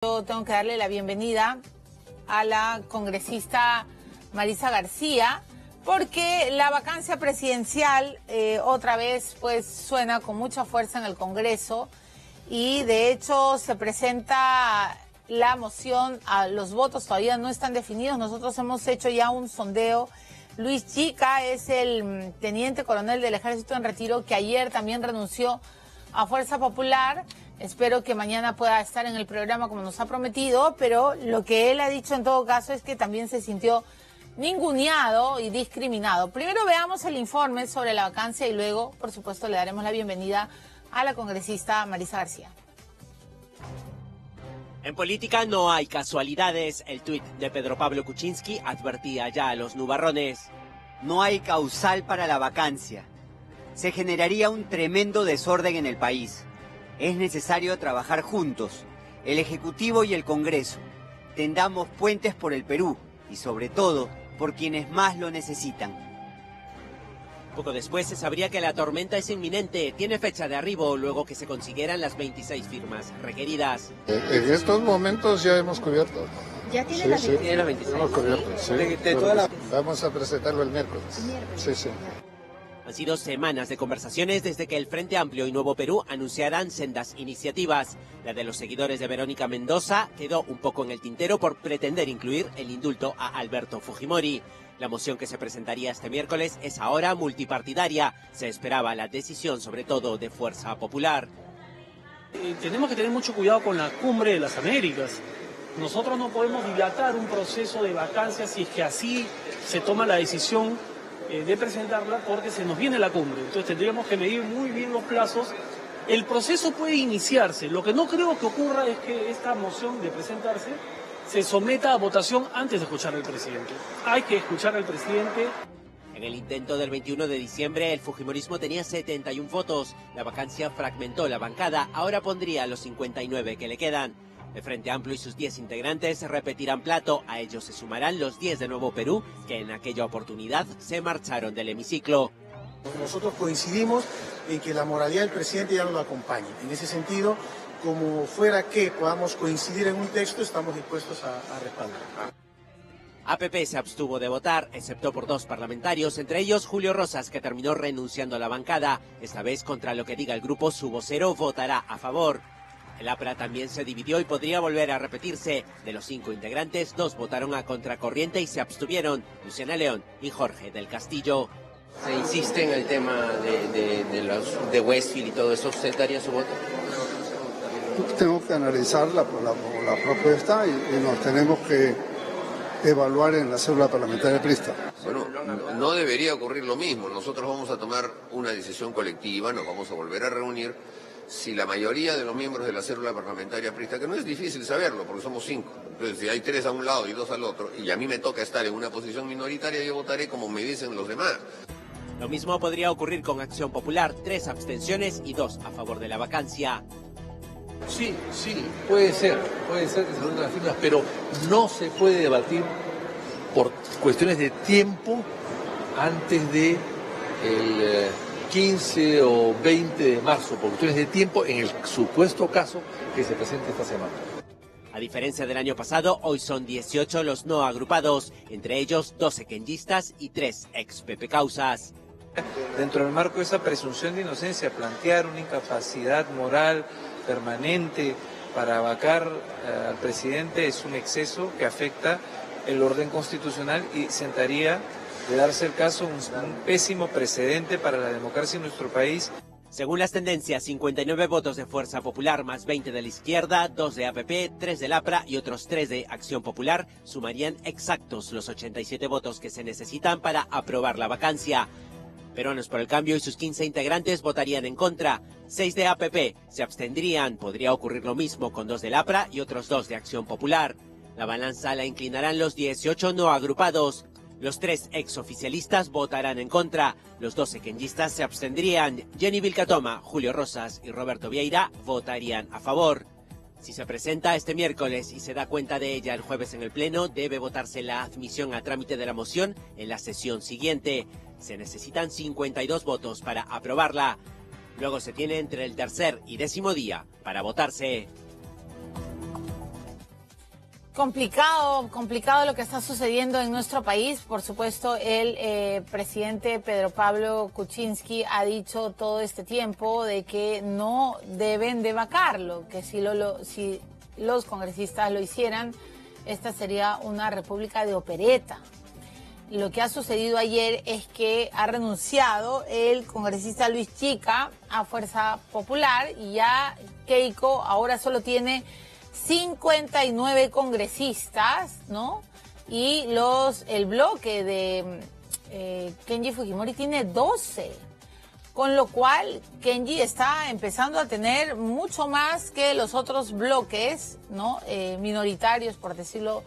Yo tengo que darle la bienvenida a la congresista Marisa García, porque la vacancia presidencial otra vez pues suena con mucha fuerza en el Congreso y de hecho se presenta la moción, los votos todavía no están definidos. Nosotros hemos hecho ya un sondeo. Luis Chica es el teniente coronel del Ejército en retiro que ayer también renunció a Fuerza Popular. Espero que mañana pueda estar en el programa como nos ha prometido, pero lo que él ha dicho en todo caso es que también se sintió ninguneado y discriminado. Primero veamos el informe sobre la vacancia y luego, por supuesto, le daremos la bienvenida a la congresista Marisa García. En política no hay casualidades. El tuit de Pedro Pablo Kuczynski advertía ya a los nubarrones. No hay causal para la vacancia. Se generaría un tremendo desorden en el país. Es necesario trabajar juntos, el Ejecutivo y el Congreso. Tendamos puentes por el Perú y sobre todo por quienes más lo necesitan. Poco después se sabría que la tormenta es inminente. Tiene fecha de arribo luego que se consiguieran las 26 firmas requeridas. En estos momentos ya hemos cubierto. ¿Ya tiene las 26? Tiene las 26. Hemos cubierto, sí. Vamos a presentarlo el miércoles. Sí. Han sido semanas de conversaciones desde que el Frente Amplio y Nuevo Perú anunciaran sendas iniciativas. La de los seguidores de Verónica Mendoza quedó un poco en el tintero por pretender incluir el indulto a Alberto Fujimori. La moción que se presentaría este miércoles es ahora multipartidaria. Se esperaba la decisión, sobre todo, de Fuerza Popular. Tenemos que tener mucho cuidado con la Cumbre de las Américas. Nosotros no podemos dilatar un proceso de vacancia si es que así se toma la decisión de presentarla, porque se nos viene la cumbre. Entonces tendríamos que medir muy bien los plazos. El proceso puede iniciarse. Lo que no creo que ocurra es que esta moción de presentarse se someta a votación antes de escuchar al presidente. Hay que escuchar al presidente. En el intento del 21 de diciembre, el fujimorismo tenía 71 votos. La vacancia fragmentó la bancada. Ahora pondría los 59 que le quedan. El Frente Amplio y sus 10 integrantes repetirán plato. A ellos se sumarán los 10 de Nuevo Perú, que en aquella oportunidad se marcharon del hemiciclo. Nosotros coincidimos en que la moralidad del presidente ya no lo acompaña. En ese sentido, como fuera que podamos coincidir en un texto, estamos dispuestos a respaldar. APP se abstuvo de votar, excepto por 2 parlamentarios, entre ellos Julio Rosas, que terminó renunciando a la bancada. Esta vez, contra lo que diga el grupo, su vocero votará a favor. El APRA también se dividió y podría volver a repetirse. De los 5 integrantes, 2 votaron a contracorriente y se abstuvieron: Luciana León y Jorge del Castillo. Se insiste en el tema de Westfield y todo eso. ¿Usted daría su voto? Tengo que analizar la propuesta y nos tenemos que evaluar en la célula parlamentaria prista. Bueno, no debería ocurrir lo mismo. Nosotros vamos a tomar una decisión colectiva, nos vamos a volver a reunir. Si la mayoría de los miembros de la célula parlamentaria prista, que no es difícil saberlo porque somos 5, entonces si hay 3 a un lado y 2 al otro, y a mí me toca estar en una posición minoritaria, yo votaré como me dicen los demás. Lo mismo podría ocurrir con Acción Popular: 3 abstenciones y 2 a favor de la vacancia. Sí, puede ser que se reúnan las firmas, pero no se puede debatir por cuestiones de tiempo antes de el 15 o 20 de marzo, por cuestiones de tiempo, en el supuesto caso que se presente esta semana. A diferencia del año pasado, hoy son 18 los no agrupados, entre ellos 12 quenllistas y 3 ex-PP causas. Dentro del marco de esa presunción de inocencia, plantear una incapacidad moral permanente para vacar al presidente es un exceso que afecta el orden constitucional y sentaría, de darse el caso, un pésimo precedente para la democracia en nuestro país. Según las tendencias, 59 votos de Fuerza Popular más 20 de la izquierda, 2 de APP, 3 del APRA y otros 3 de Acción Popular sumarían exactos los 87 votos que se necesitan para aprobar la vacancia. Peruanos por el Cambio y sus 15 integrantes votarían en contra. 6 de APP se abstendrían. Podría ocurrir lo mismo con 2 del APRA y otros 2 de Acción Popular. La balanza la inclinarán los 18 no agrupados. Los 3 exoficialistas votarán en contra. Los 12 quenllistas se abstendrían. Jenny Vilcatoma, Julio Rosas y Roberto Vieira votarían a favor. Si se presenta este miércoles y se da cuenta de ella el jueves en el Pleno, debe votarse la admisión a trámite de la moción en la sesión siguiente. Se necesitan 52 votos para aprobarla. Luego se tiene entre el tercer y 10º día para votarse. complicado lo que está sucediendo en nuestro país. Por supuesto, el presidente Pedro Pablo Kuczynski ha dicho todo este tiempo de que no deben de vacarlo, que si los congresistas lo hicieran, esta sería una república de opereta. Lo que ha sucedido ayer es que ha renunciado el congresista Luis Chica a Fuerza Popular y ya Keiko ahora solo tiene 59 congresistas, ¿no? Y el bloque de Kenji Fujimori tiene 12, con lo cual Kenji está empezando a tener mucho más que los otros bloques, ¿no? Minoritarios, por decirlo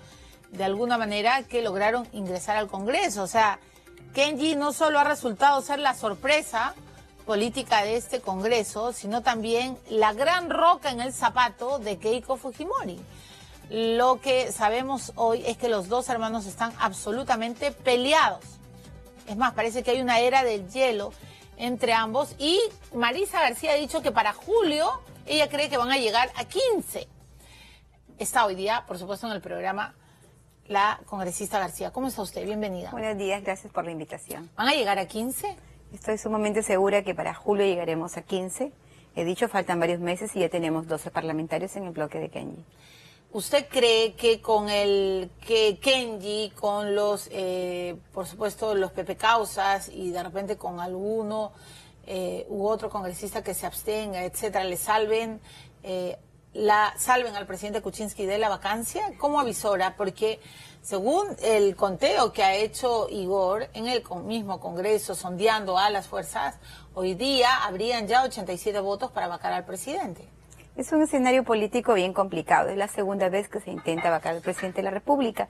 de alguna manera, que lograron ingresar al Congreso. O sea, Kenji no solo ha resultado ser la sorpresa política de este Congreso, sino también la gran roca en el zapato de Keiko Fujimori. Lo que sabemos hoy es que los dos hermanos están absolutamente peleados. Es más, parece que hay una era del hielo entre ambos, y Marisa García ha dicho que para julio ella cree que van a llegar a 15. Está hoy día, por supuesto, en el programa la congresista García. ¿Cómo está usted? Bienvenida. Buenos días, gracias por la invitación. ¿Van a llegar a 15? Estoy sumamente segura que para julio llegaremos a 15. He dicho, faltan varios meses y ya tenemos 12 parlamentarios en el bloque de Kenji. ¿Usted cree que con que Kenji, con los, por supuesto, los Pepe Causas y de repente con alguno u otro congresista que se abstenga, etcétera, le salven al presidente Kuczynski de la vacancia? ¿Cómo avisora? Porque según el conteo que ha hecho Igor en el mismo Congreso, sondeando a las fuerzas, hoy día habrían ya 87 votos para vacar al presidente. Es un escenario político bien complicado. Es la segunda vez que se intenta vacar al presidente de la República.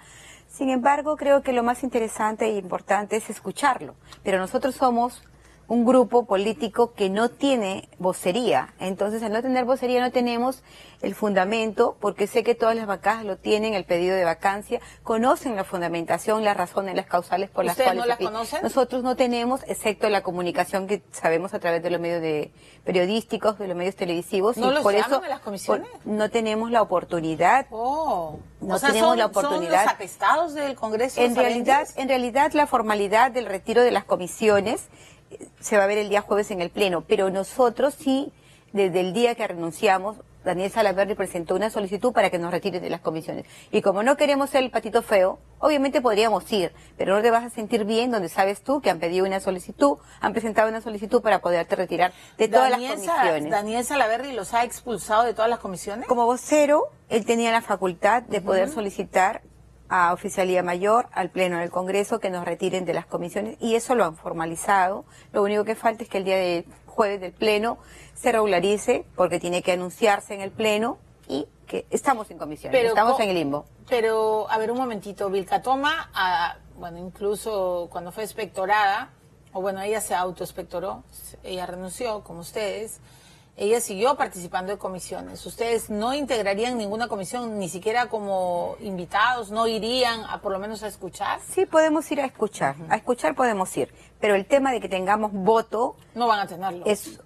Sin embargo, creo que lo más interesante e importante es escucharlo. Pero nosotros somos un grupo político que no tiene vocería. Entonces, al no tener vocería, no tenemos el fundamento, porque sé que todas las bancadas lo tienen, el pedido de vacancia, conocen la fundamentación, las razones, las causales por las cuales... ¿Ustedes no las conocen? Nosotros no tenemos, excepto la comunicación que sabemos a través de los medios periodísticos, de los medios televisivos. ¿No y los por llaman eso a las comisiones? no tenemos la oportunidad. No tenemos la oportunidad. ¿Son los atestados del Congreso? En realidad, la formalidad del retiro de las comisiones se va a ver el día jueves en el Pleno, pero nosotros sí, desde el día que renunciamos, Daniel Salaverry presentó una solicitud para que nos retiren de las comisiones. Y como no queremos ser el patito feo, obviamente podríamos ir, pero no te vas a sentir bien donde sabes tú que han pedido una solicitud, han presentado una solicitud para poderte retirar de todas las comisiones. ¿Daniel Salaverry los ha expulsado de todas las comisiones? Como vocero, él tenía la facultad de poder solicitar a Oficialía Mayor, al Pleno del Congreso, que nos retiren de las comisiones, y eso lo han formalizado. Lo único que falta es que el día de jueves del Pleno se regularice, porque tiene que anunciarse en el Pleno, y que estamos en comisiones, estamos en el limbo. Pero, a ver, un momentito, Vilca Toma, bueno, incluso cuando fue inspectorada, o bueno, ella se autoinspectoró, ella renunció, como ustedes, ella siguió participando de comisiones. ¿Ustedes no integrarían ninguna comisión, ni siquiera como invitados? ¿No irían por lo menos a escuchar? Sí, podemos ir a escuchar. A escuchar podemos ir. Pero el tema de que tengamos voto... No van a tenerlo. Es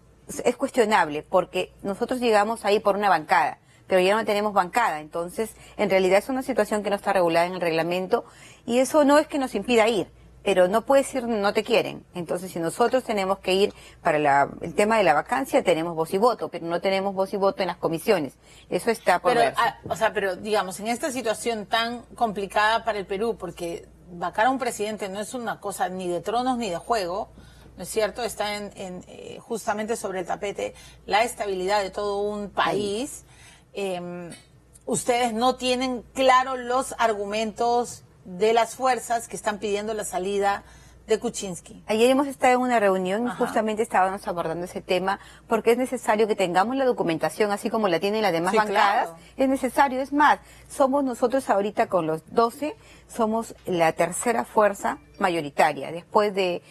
cuestionable, porque nosotros llegamos ahí por una bancada, pero ya no tenemos bancada. Entonces, en realidad es una situación que no está regulada en el reglamento, y eso no es que nos impida ir, pero no puedes ir, no te quieren. Entonces, si nosotros tenemos que ir para el tema de la vacancia, tenemos voz y voto, pero no tenemos voz y voto en las comisiones. Eso está por verse. Pero digamos, en esta situación tan complicada para el Perú, porque vacar a un presidente no es una cosa ni de tronos ni de juego, ¿no es cierto? Está justamente sobre el tapete la estabilidad de todo un país. Ustedes no tienen claro los argumentos de las fuerzas que están pidiendo la salida de Kuczynski. Ayer hemos estado en una reunión y justamente estábamos abordando ese tema, porque es necesario que tengamos la documentación así como la tienen las demás bancadas. Claro. Es necesario, es más, somos nosotros ahorita con los 12, somos la tercera fuerza mayoritaria, después de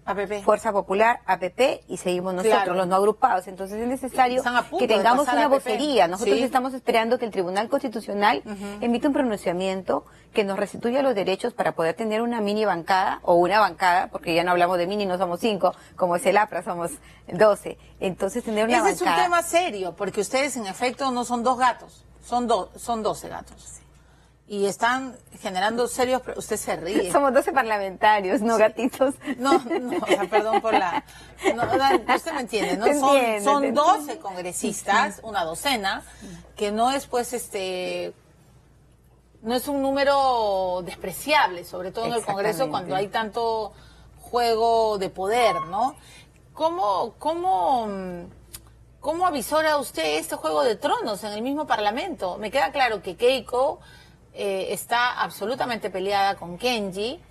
APP. Fuerza Popular, APP, y seguimos nosotros, los no agrupados. Entonces es necesario que tengamos una vocería. Nosotros estamos esperando que el Tribunal Constitucional emita un pronunciamiento que nos restituya los derechos para poder tener una mini bancada, o una bancada, porque ya no hablamos de mini, no somos 5, como es el APRA, somos 12. Entonces tener una bancada. Ese es un tema serio, porque ustedes en efecto no son dos gatos. Son 12 gatos. Y están generando serios... Usted se ríe. Somos 12 parlamentarios, no gatitos. No, o sea, perdón por la... usted me entiende, ¿no? Son 12 congresistas, una docena, que no es pues no es un número despreciable, sobre todo en el Congreso cuando hay tanto juego de poder, ¿no? ¿Cómo avisora usted este juego de tronos en el mismo Parlamento? Me queda claro que Keiko está absolutamente peleada con Kenji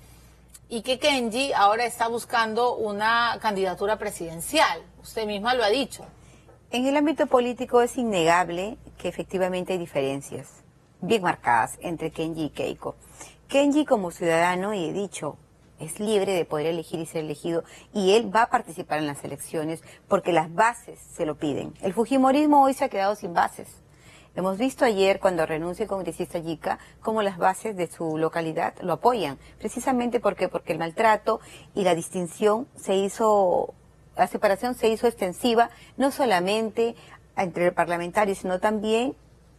y que Kenji ahora está buscando una candidatura presidencial. Usted misma lo ha dicho. En el ámbito político es innegable que efectivamente hay diferencias bien marcadas entre Kenji y Keiko. Kenji como ciudadano, y he dicho, es libre de poder elegir y ser elegido, y él va a participar en las elecciones porque las bases se lo piden. El fujimorismo hoy se ha quedado sin bases. Hemos visto ayer, cuando renuncia el congresista Yica, cómo las bases de su localidad lo apoyan. Precisamente porque el maltrato y la distinción la separación se hizo extensiva, no solamente entre parlamentarios, sino también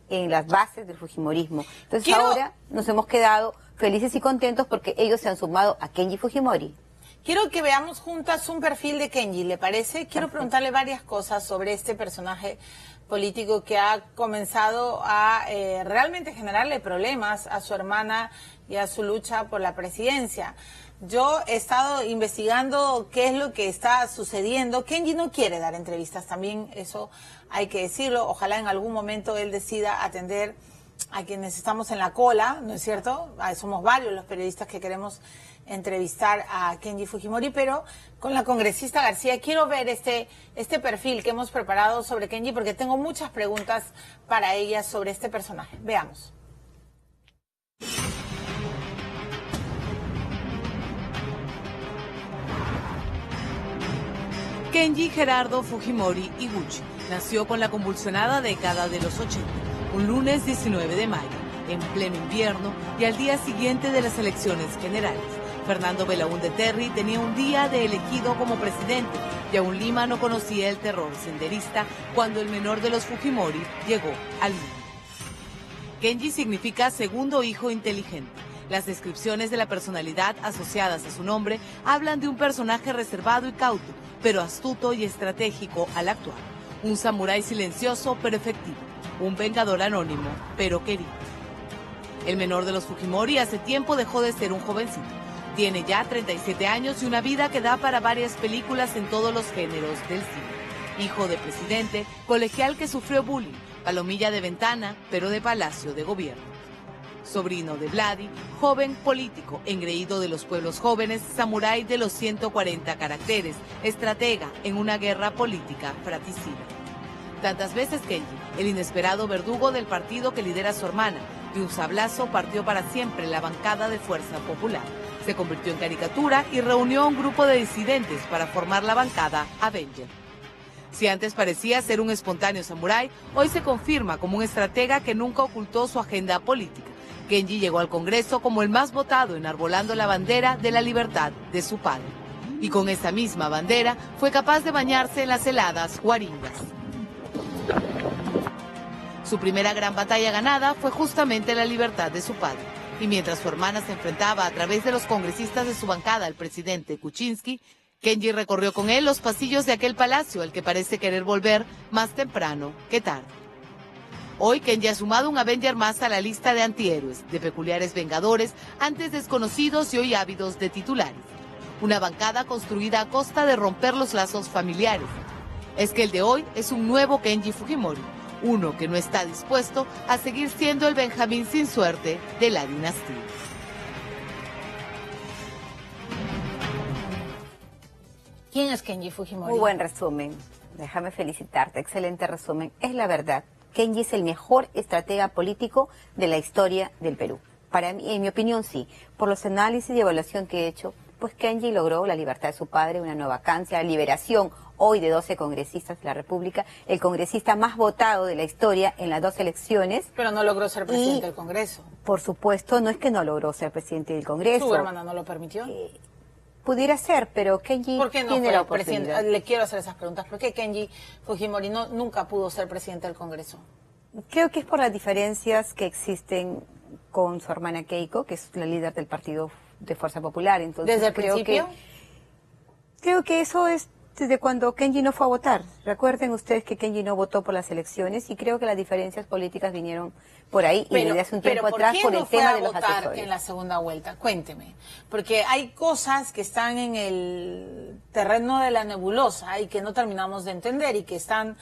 en las bases del fujimorismo. Entonces ahora nos hemos quedado felices y contentos porque ellos se han sumado a Kenji Fujimori. Quiero que veamos juntas un perfil de Kenji, ¿le parece? Quiero preguntarle varias cosas sobre este personaje político que ha comenzado a realmente generarle problemas a su hermana y a su lucha por la presidencia. Yo he estado investigando qué es lo que está sucediendo. Kenji no quiere dar entrevistas, también eso hay que decirlo. Ojalá en algún momento él decida atender a quienes estamos en la cola, ¿no es cierto? Somos varios los periodistas que queremos entrevistar a Kenji Fujimori, pero con la congresista García quiero ver este perfil que hemos preparado sobre Kenji porque tengo muchas preguntas para ella sobre este personaje. Veamos. Kenji Gerardo Fujimori Iguchi nació con la convulsionada década de los 80, un lunes 19 de mayo, en pleno invierno y al día siguiente de las elecciones generales. Fernando Belaúnde Terry tenía un día de elegido como presidente y aún Lima no conocía el terror senderista cuando el menor de los Fujimori llegó al mundo. Kenji significa segundo hijo inteligente. Las descripciones de la personalidad asociadas a su nombre hablan de un personaje reservado y cauto, pero astuto y estratégico al actuar. Un samurái silencioso pero efectivo. Un vengador anónimo pero querido. El menor de los Fujimori hace tiempo dejó de ser un jovencito. Tiene ya 37 años y una vida que da para varias películas en todos los géneros del cine. Hijo de presidente, colegial que sufrió bullying, palomilla de ventana, pero de palacio de gobierno. Sobrino de Vladi, joven político, engreído de los pueblos jóvenes, samurái de los 140 caracteres, estratega en una guerra política fratricida. Tantas veces Kenji, el inesperado verdugo del partido que lidera su hermana, de un sablazo partió para siempre la bancada de Fuerza Popular. Se convirtió en caricatura y reunió a un grupo de disidentes para formar la bancada Avenger. Si antes parecía ser un espontáneo samurái, hoy se confirma como un estratega que nunca ocultó su agenda política. Kenji llegó al Congreso como el más votado, enarbolando la bandera de la libertad de su padre. Y con esa misma bandera fue capaz de bañarse en las heladas Guaringas. Su primera gran batalla ganada fue justamente la libertad de su padre. Y mientras su hermana se enfrentaba a través de los congresistas de su bancada al presidente Kuczynski, Kenji recorrió con él los pasillos de aquel palacio al que parece querer volver más temprano que tarde. Hoy Kenji ha sumado un Avenger más a la lista de antihéroes, de peculiares vengadores, antes desconocidos y hoy ávidos de titulares. Una bancada construida a costa de romper los lazos familiares. Es que el de hoy es un nuevo Kenji Fujimori, uno que no está dispuesto a seguir siendo el Benjamín sin suerte de la dinastía. ¿Quién es Kenji Fujimori? Muy buen resumen. Déjame felicitarte. Excelente resumen. Es la verdad. Kenji es el mejor estratega político de la historia del Perú. Para mí, en mi opinión, sí. Por los análisis y evaluación que he hecho, pues Kenji logró la libertad de su padre, una nueva vacancia, la liberación hoy de 12 congresistas de la República, el congresista más votado de la historia en las 2 elecciones. Pero no logró ser presidente del Congreso. Por supuesto, no es que no logró ser presidente del Congreso. ¿Su hermana no lo permitió? Pudiera ser, pero Kenji ¿por qué no tiene fue la oportunidad. Le quiero hacer esas preguntas. ¿Por qué Kenji Fujimori nunca pudo ser presidente del Congreso? Creo que es por las diferencias que existen con su hermana Keiko, que es la líder del Partido de Fuerza Popular. Entonces, ¿Desde el principio? Creo que eso es desde cuando Kenji no fue a votar. Recuerden ustedes que Kenji no votó por las elecciones y creo que las diferencias políticas vinieron por ahí y desde hace un tiempo atrás por el tema de los asesores. ¿Por qué no fue a votar en la segunda vuelta? Cuénteme. Porque hay cosas que están en el terreno de la nebulosa y que no terminamos de entender y que están,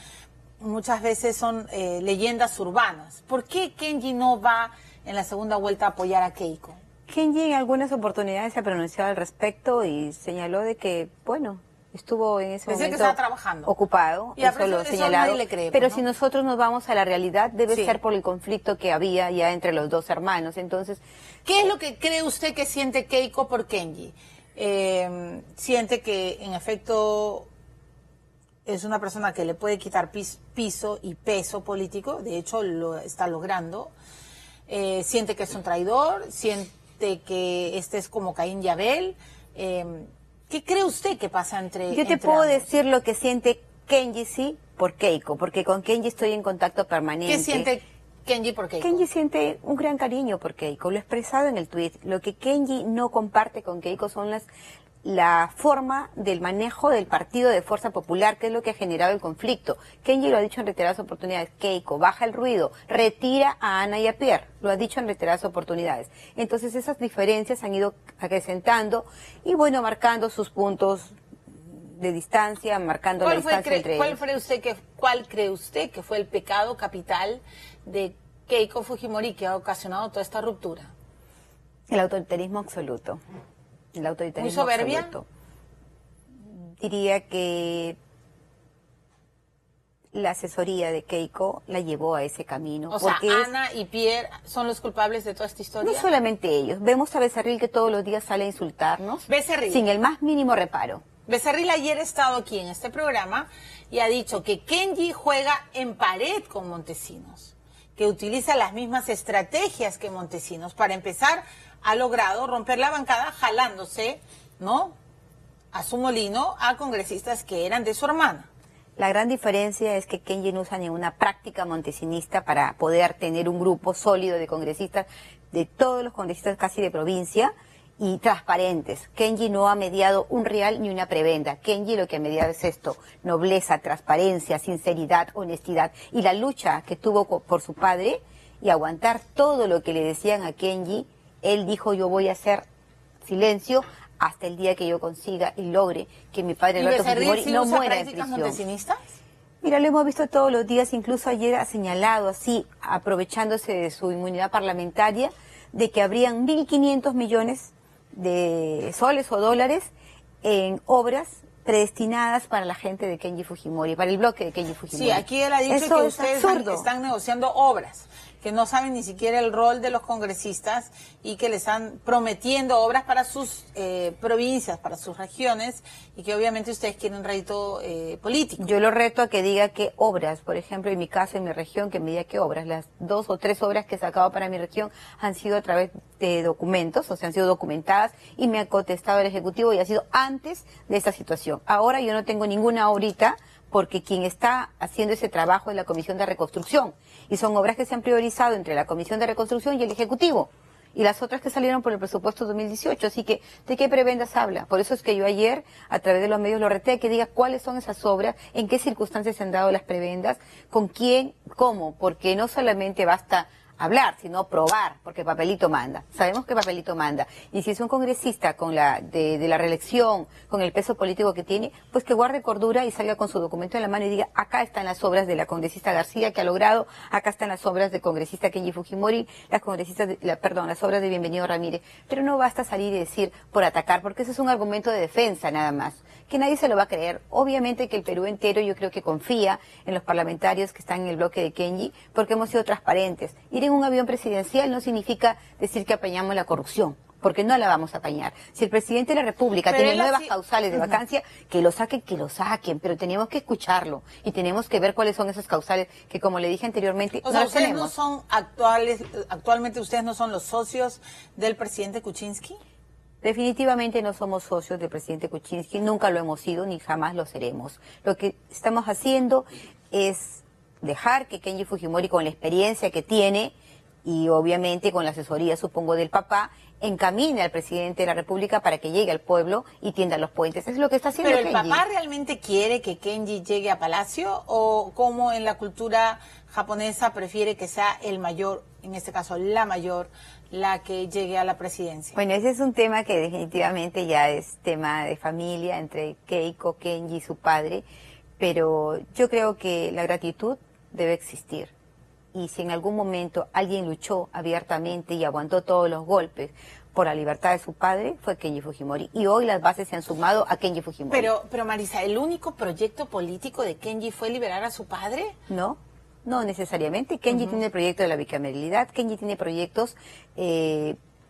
muchas veces son leyendas urbanas. ¿Por qué Kenji no va en la segunda vuelta a apoyar a Keiko? Kenji en algunas oportunidades se ha pronunciado al respecto y señaló de que, bueno, estuvo en ese momento que estaba trabajando, ocupado, y eso lo señalado, nadie le cree, pero ¿no? si nosotros nos vamos a la realidad, debe ser por el conflicto que había ya entre los dos hermanos. Entonces, ¿qué es lo que cree usted que siente Keiko por Kenji? ¿Siente que en efecto es una persona que le puede quitar piso y peso político? De hecho lo está logrando. ¿Siente que es un traidor? ¿Siente que este es como Caín y Abel? ¿Qué cree usted que pasa entre Yo te puedo decir lo que siente Kenji, sí, por Keiko, porque con Kenji estoy en contacto permanente. ¿Qué siente Kenji por Keiko? Kenji siente un gran cariño por Keiko, lo he expresado en el tuit. Lo que Kenji no comparte con Keiko son la forma del manejo del Partido de Fuerza Popular, que es lo que ha generado el conflicto. Kenji lo ha dicho en reiteradas oportunidades. Keiko, baja el ruido, retira a Ana y a Pierre. Lo ha dicho en reiteradas oportunidades. Entonces esas diferencias han ido acrecentando y bueno, marcando sus puntos de distancia, marcando la distancia entre ellos. ¿Cuál cree usted que fue el pecado capital de Keiko Fujimori que ha ocasionado toda esta ruptura? El autoritarismo absoluto. El autoritarismo ¿Muy soberbia? absoluto. Diría que la asesoría de Keiko la llevó a ese camino. O sea, Ana y Pierre son los culpables de toda esta historia. No solamente ellos. Vemos a Becerril que todos los días sale a insultarnos sin el más mínimo reparo. Becerril ayer ha estado aquí en este programa y ha dicho que Kenji juega en pared con Montesinos, que utiliza las mismas estrategias que Montesinos. Para empezar, ha logrado romper la bancada jalándose, ¿no?, a su molino a congresistas que eran de su hermana. La gran diferencia es que Kenji no usa ninguna práctica montesinista para poder tener un grupo sólido de congresistas, de todos los congresistas casi de provincia, y transparentes. Kenji no ha mediado un real ni una prebenda. Kenji lo que ha mediado es esto: nobleza, transparencia, sinceridad, honestidad y la lucha que tuvo por su padre y aguantar todo lo que le decían a Kenji. Él dijo: yo voy a hacer silencio hasta el día que yo consiga y logre que mi padre Alberto Fujimori no muera en prisión. Montesinistas? Mira, lo hemos visto todos los días, incluso ayer ha señalado así, aprovechándose de su inmunidad parlamentaria, de que habrían 1.500 millones de soles o dólares en obras predestinadas para la gente de Kenji Fujimori, para el bloque de Kenji Fujimori. Sí, aquí él ha dicho que ustedes están negociando obras, que no saben ni siquiera el rol de los congresistas y que le están prometiendo obras para sus provincias, para sus regiones, y que obviamente ustedes quieren un rédito político. Yo lo reto a que diga qué obras, por ejemplo, en mi caso, en mi región, que me diga qué obras. Las 2 o 3 obras que he sacado para mi región han sido a través de documentos, o sea, han sido documentadas y me ha contestado el Ejecutivo y ha sido antes de esta situación. Ahora yo no tengo ninguna ahorita, porque quien está haciendo ese trabajo es la Comisión de Reconstrucción, y son obras que se han priorizado entre la Comisión de Reconstrucción y el Ejecutivo, y las otras que salieron por el presupuesto 2018, así que ¿de qué prebendas habla? Por eso es que yo ayer, a través de los medios, lo reté, que diga cuáles son esas obras, en qué circunstancias se han dado las prebendas, con quién, cómo, porque no solamente basta hablar, sino probar, porque papelito manda. Sabemos que papelito manda. Y si es un congresista con de la reelección, con el peso político que tiene, pues que guarde cordura y salga con su documento en la mano y diga: acá están las obras de la congresista García que ha logrado, acá están las obras del congresista Kenji Fujimori, las obras de Bienvenido Ramírez. Pero no basta salir y decir por atacar, porque ese es un argumento de defensa nada más, que nadie se lo va a creer. Obviamente que el Perú entero yo creo que confía en los parlamentarios que están en el bloque de Kenji, porque hemos sido transparentes. Ir en un avión presidencial no significa decir que apañamos la corrupción, porque no la vamos a apañar. Si el presidente de la República tiene nuevas causales de vacancia, que lo saquen, pero tenemos que escucharlo y tenemos que ver cuáles son esas causales que, como le dije anteriormente, o sea, no las ustedes tenemos. no son actualmente ustedes no son los socios del presidente Kuczynski. Definitivamente no somos socios del presidente Kuczynski, nunca lo hemos sido ni jamás lo seremos. Lo que estamos haciendo es dejar que Kenji Fujimori, con la experiencia que tiene y obviamente con la asesoría, supongo, del papá, encamine al presidente de la República para que llegue al pueblo y tienda los puentes. Es lo que está haciendo ¿Pero el Kenji. papá realmente quiere que Kenji llegue a Palacio o como en la cultura japonesa prefiere que sea el mayor, en este caso la mayor, la que llegue a la presidencia? Bueno, ese es un tema que definitivamente ya es tema de familia entre Keiko, Kenji y su padre, pero yo creo que la gratitud debe existir. Y si en algún momento alguien luchó abiertamente y aguantó todos los golpes por la libertad de su padre, fue Kenji Fujimori. Y hoy las bases se han sumado a Kenji Fujimori. Pero Marisa, ¿el único proyecto político de Kenji fue liberar a su padre? No, no necesariamente. Kenji tiene el proyecto de la bicameralidad, Kenji tiene proyectos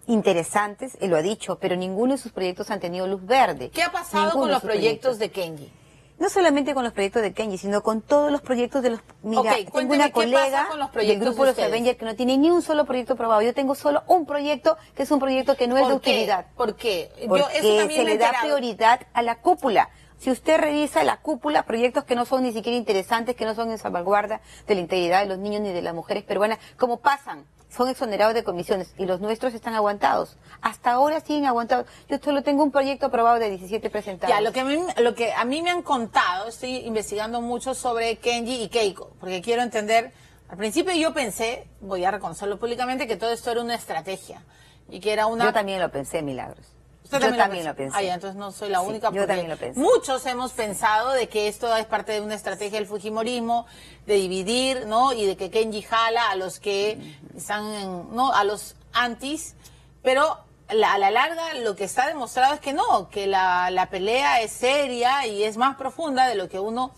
interesantes, él lo ha dicho, pero ninguno de sus proyectos han tenido luz verde. ¿Qué ha pasado con los proyectos de Kenji? No solamente con los proyectos de Kenji, sino con todos los proyectos de los... Mira, tengo una colega del grupo de los Avengers que no tiene ni un solo proyecto aprobado. Yo tengo solo un proyecto que es un proyecto que no es de utilidad. ¿Por qué? Porque se le da prioridad a la cúpula. Si usted revisa la cúpula, proyectos que no son ni siquiera interesantes, que no son en salvaguarda de la integridad de los niños ni de las mujeres peruanas, como pasan, son exonerados de comisiones y los nuestros están aguantados. Hasta ahora siguen aguantados. Yo solo tengo un proyecto aprobado de 17 presentados. Ya, lo que a mí me han contado, estoy investigando mucho sobre Kenji y Keiko, porque quiero entender, al principio yo pensé, voy a reconocerlo públicamente, que todo esto era una estrategia y que era una... Yo también lo pensé, Milagros. Yo también lo pensé. Entonces no soy la única. Yo también lo pensé. Muchos hemos pensado de que esto es parte de una estrategia del fujimorismo, de dividir, ¿no? Y de que Kenji jala a los que están, ¿no? A los antis, pero a la larga lo que está demostrado es que no, que la pelea es seria y es más profunda de lo que uno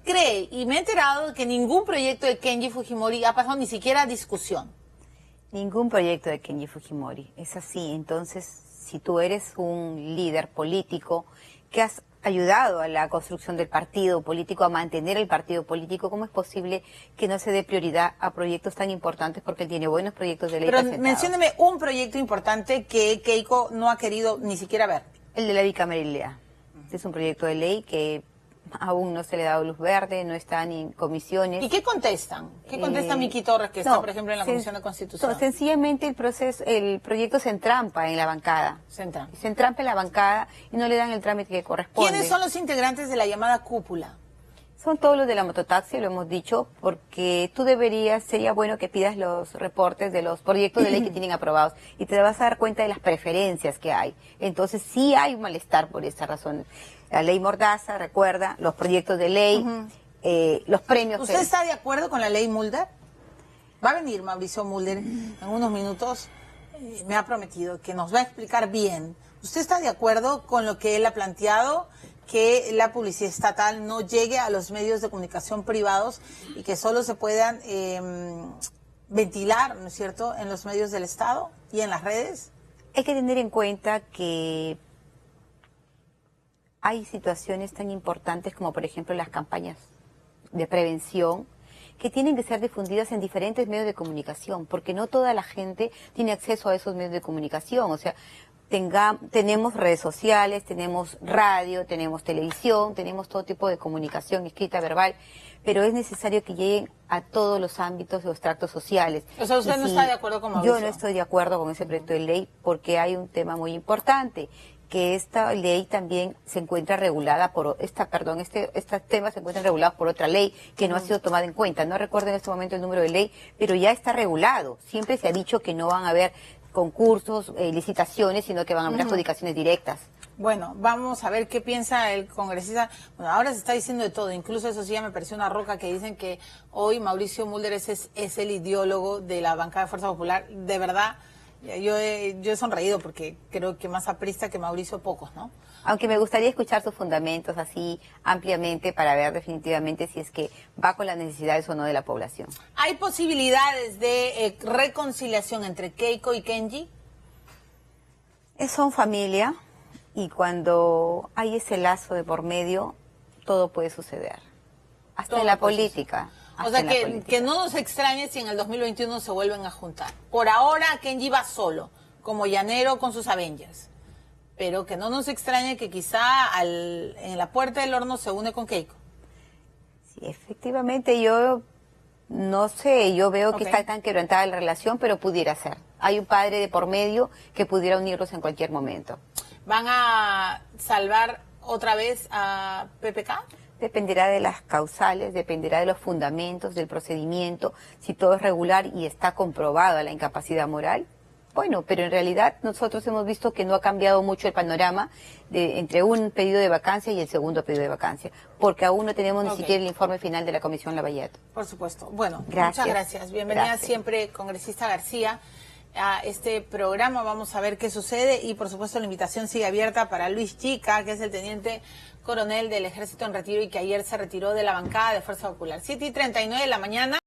cree. Y me he enterado de que ningún proyecto de Kenji Fujimori ha pasado ni siquiera a discusión. Ningún proyecto de Kenji Fujimori. Es así. Entonces, si tú eres un líder político que has ayudado a la construcción del partido político, a mantener el partido político, ¿cómo es posible que no se dé prioridad a proyectos tan importantes? Porque él tiene buenos proyectos de ley Pero presentados. mencióneme un proyecto importante que Keiko no ha querido ni siquiera ver. El de la bicameralidad. Este es un proyecto de ley que aún no se le ha dado luz verde, no está ni en comisiones. ¿Y qué contestan? ¿Qué contesta Miki Torres, que está, por ejemplo, en la Comisión de Constitución? Sencillamente el proyecto se entrampa en la bancada. Se entrampa en la bancada y no le dan el trámite que corresponde. ¿Quiénes son los integrantes de la llamada cúpula? Son todos los de la mototaxi, lo hemos dicho, porque tú sería bueno que pidas los reportes de los proyectos de ley que tienen aprobados y te vas a dar cuenta de las preferencias que hay. Entonces sí hay un malestar por esta razón. La ley Mordaza, recuerda, los proyectos de ley, los premios. ¿Usted está de acuerdo con la ley Mulder? Va a venir Mauricio Mulder en unos minutos, me ha prometido que nos va a explicar bien. ¿Usted está de acuerdo con lo que él ha planteado, que la publicidad estatal no llegue a los medios de comunicación privados y que solo se puedan ventilar, ¿no es cierto?, en los medios del Estado y en las redes? Hay que tener en cuenta que hay situaciones tan importantes como, por ejemplo, las campañas de prevención que tienen que ser difundidas en diferentes medios de comunicación, porque no toda la gente tiene acceso a esos medios de comunicación. O sea, tenemos redes sociales, tenemos radio, tenemos televisión, tenemos todo tipo de comunicación escrita, verbal, pero es necesario que lleguen a todos los ámbitos de los tractos sociales. O sea, ¿usted no está de acuerdo con Mauricio? Yo no estoy de acuerdo con ese proyecto de ley porque hay un tema muy importante, que esta ley también se encuentra regulada por este tema se encuentra regulado por otra ley que no ha sido tomada en cuenta. No recuerdo en este momento el número de ley, pero ya está regulado. Siempre se ha dicho que no van a haber concursos, licitaciones, sino que van a haber adjudicaciones directas. Bueno, vamos a ver qué piensa el congresista. Bueno, ahora se está diciendo de todo, incluso eso sí ya me pareció una roca que dicen que hoy Mauricio Mulder es el ideólogo de la bancada de Fuerza Popular. De verdad, yo he sonreído porque creo que más aprista que Mauricio pocos, ¿no? Aunque me gustaría escuchar sus fundamentos así ampliamente para ver definitivamente si es que va con las necesidades o no de la población. ¿Hay posibilidades de reconciliación entre Keiko y Kenji? Son familia y cuando hay ese lazo de por medio, todo puede suceder. Hasta en la política. O sea, que no nos extrañe si en el 2021 se vuelven a juntar. Por ahora, Kenji va solo, como llanero con sus Avengers. Pero que no nos extrañe que quizá en la puerta del horno se une con Keiko. Sí, efectivamente, yo No sé, yo veo que está tan quebrantada la relación, pero pudiera ser. Hay un padre de por medio que pudiera unirlos en cualquier momento. ¿Van a salvar otra vez a PPK? Dependerá de las causales, dependerá de los fundamentos, del procedimiento, si todo es regular y está comprobada la incapacidad moral. Bueno, pero en realidad nosotros hemos visto que no ha cambiado mucho el panorama entre un pedido de vacancia y el segundo pedido de vacancia, porque aún no tenemos ni siquiera el informe final de la Comisión Lavallato. Por supuesto. Bueno, gracias. Muchas gracias. Bienvenida siempre, congresista García, a este programa. Vamos a ver qué sucede y, por supuesto, la invitación sigue abierta para Luis Chica, que es el teniente coronel del Ejército en retiro y que ayer se retiró de la bancada de Fuerza Popular. 7:39 de la mañana.